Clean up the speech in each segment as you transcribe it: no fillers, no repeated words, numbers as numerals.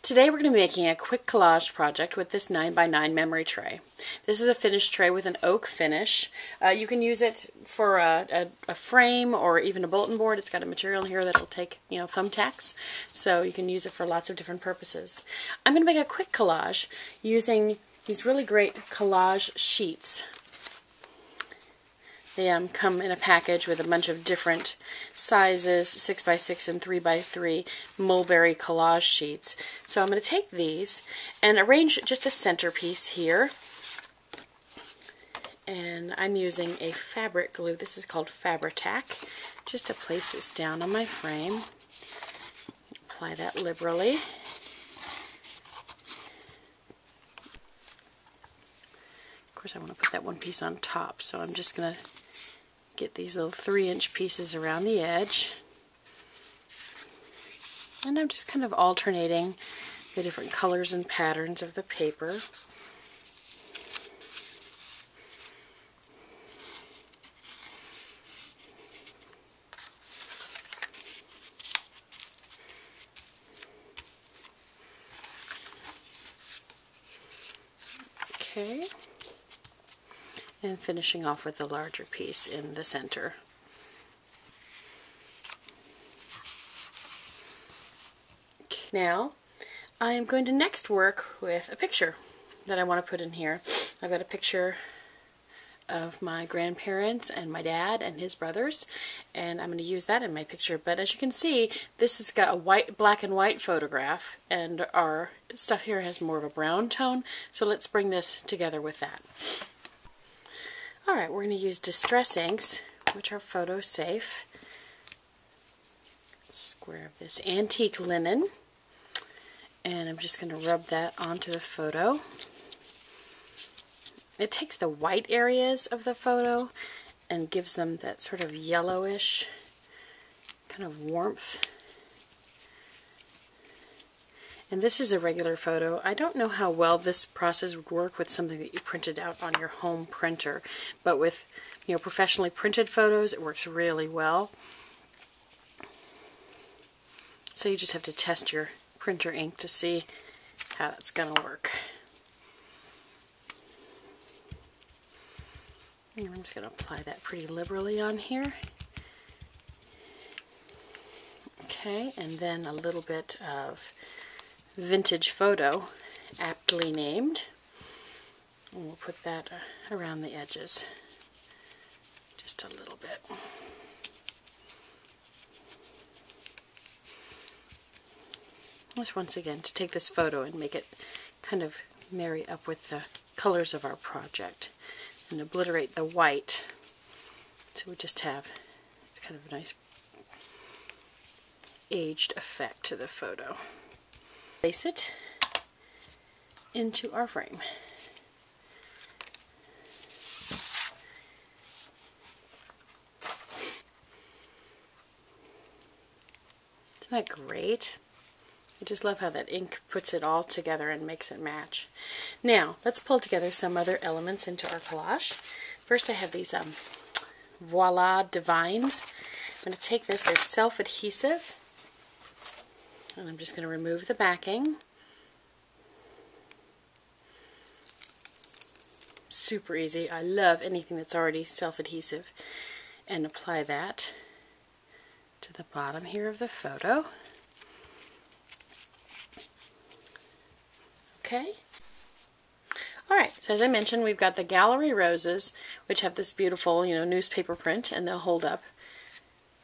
Today we're going to be making a quick collage project with this 9x9 memory tray. This is a finished tray with an oak finish. You can use it for a frame or even a bulletin board. It's got a material in here that will take, thumbtacks, so you can use it for lots of different purposes. I'm going to make a quick collage using these really great collage sheets. They come in a package with a bunch of different sizes, 6x6 and 3x3 mulberry collage sheets. So I'm going to take these and arrange just a centerpiece here. And I'm using a fabric glue. This is called Fabri-Tac, just to place this down on my frame. Apply that liberally. Of course, I want to put that one piece on top, so I'm just going to get these little 3-inch pieces around the edge, and I'm just kind of alternating the different colors and patterns of the paper. Okay. And finishing off with a larger piece in the center. Now, I am going to next work with a picture that I want to put in here. I've got a picture of my grandparents and my dad and his brothers, and I'm going to use that in my picture. But as you can see, this has got a black and white photograph, and our stuff here has more of a brown tone, so let's bring this together with that. Alright, we're going to use Distress inks, which are photo safe. Square of this antique linen, and I'm just going to rub that onto the photo. It takes the white areas of the photo and gives them that sort of yellowish kind of warmth. And this is a regular photo. I don't know how well this process would work with something that you printed out on your home printer, but with professionally printed photos, it works really well. So you just have to test your printer ink to see how that's going to work. And I'm just going to apply that pretty liberally on here. Okay, and then a little bit of vintage photo, aptly named. And we'll put that around the edges just a little bit. Just once again to take this photo and make it kind of marry up with the colors of our project and obliterate the white, so we just have, it's kind of a nice aged effect to the photo. Place it into our frame. Isn't that great? I just love how that ink puts it all together and makes it match. Now, let's pull together some other elements into our collage. First I have these Voila Divines. I'm going to take this, they're self-adhesive, and I'm just going to remove the backing. Super easy. I love anything that's already self-adhesive. And apply that to the bottom here of the photo. Okay. Alright, so as I mentioned, we've got the gallery roses, which have this beautiful, newspaper print, and they'll hold up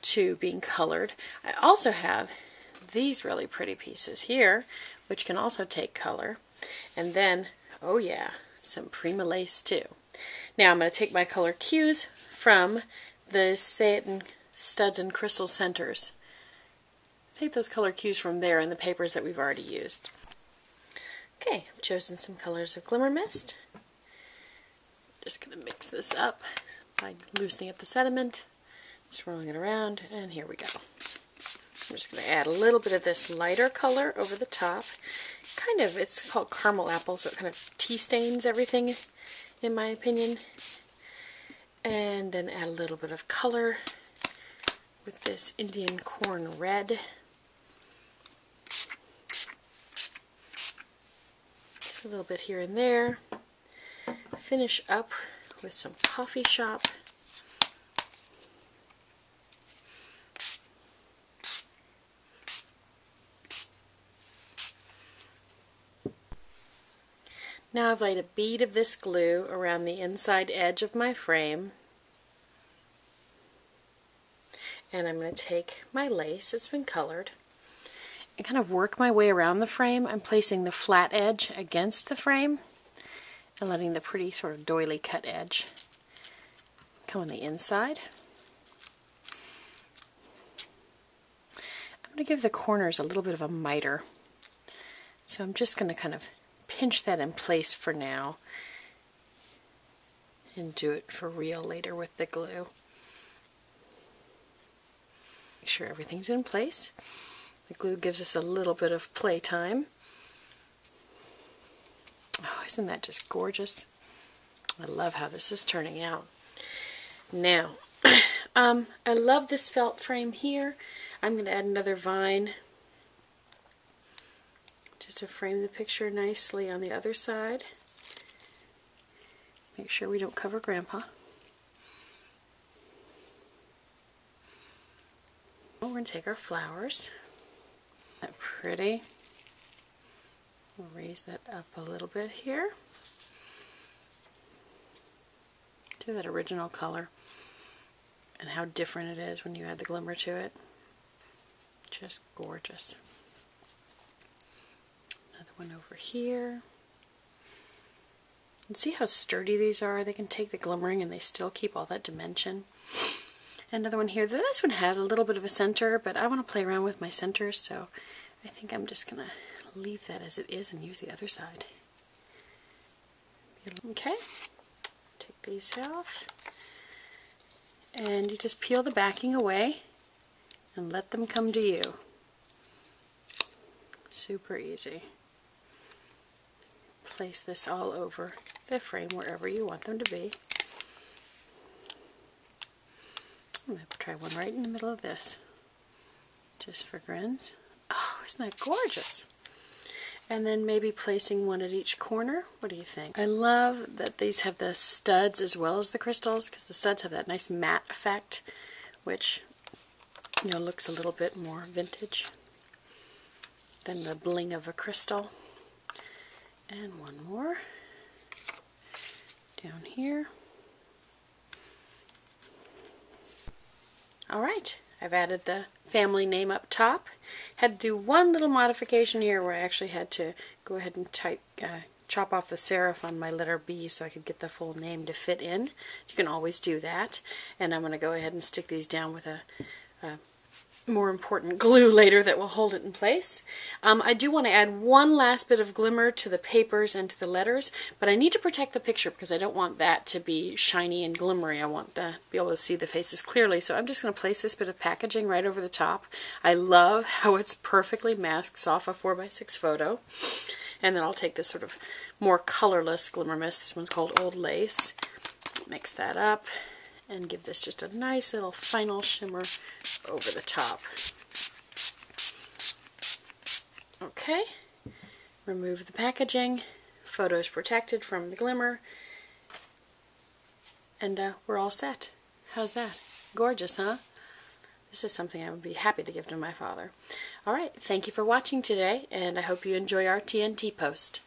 to being colored. I also have these really pretty pieces here, which can also take color. And then, oh yeah, some Prima lace too. Now I'm going to take my color cues from the Satin Studs and Crystal Centers. Take those color cues from there in the papers that we've already used. Okay, I've chosen some colors of Glimmer Mist. Just going to mix this up by loosening up the sediment, swirling it around, and here we go. I'm just going to add a little bit of this lighter color over the top. It's called caramel apple, so it kind of tea stains everything, in my opinion. And then add a little bit of color with this Indian corn red. a little bit here and there. Finish up with some coffee shop. Now I've laid a bead of this glue around the inside edge of my frame, and I'm going to take my lace that's been colored and kind of work my way around the frame. I'm placing the flat edge against the frame and letting the pretty sort of doily cut edge come on the inside. I'm going to give the corners a little bit of a miter, so I'm just going to kind of pinch that in place for now and do it for real later with the glue. Make sure everything's in place. The glue gives us a little bit of play time. Oh, isn't that just gorgeous? I love how this is turning out. Now, I love this felt frame here. I'm going to add another vine just to frame the picture nicely on the other side. Make sure we don't cover Grandpa. We're going to take our flowers. Isn't that pretty? We'll raise that up a little bit here to that original color, and how different it is when you add the glimmer to it. Just gorgeous. Another one over here. And see how sturdy these are? They can take the glimmering and they still keep all that dimension. Another one here. This one has a little bit of a center, but I want to play around with my centers, so I think I'm just going to leave that as it is and use the other side. Okay, take these off, and you just peel the backing away and let them come to you. Super easy. Place this all over the frame wherever you want them to be. I'm going to try one right in the middle of this, just for grins. Oh, isn't that gorgeous? And then maybe placing one at each corner. What do you think? I love that these have the studs as well as the crystals, because the studs have that nice matte effect, which, you know, looks a little bit more vintage than the bling of a crystal. And one more down here. Alright, I've added the family name up top. Had to do one little modification here where I actually had to go ahead and chop off the serif on my letter B so I could get the full name to fit in. You can always do that. And I'm going to go ahead and stick these down with a more important glue later that will hold it in place. I do want to add one last bit of glimmer to the papers and to the letters, but I need to protect the picture because I don't want that to be shiny and glimmery. I want to be able to see the faces clearly, so I'm just going to place this bit of packaging right over the top. I love how it's perfectly masks off a 4x6 photo. And then I'll take this sort of more colorless glimmer mist. This one's called Old Lace. Mix that up and give this just a nice little final shimmer over the top. Okay, remove the packaging. Photo's protected from the glimmer. And we're all set. How's that? Gorgeous, huh? This is something I would be happy to give to my father. Alright, thank you for watching today, and I hope you enjoy our TNT post.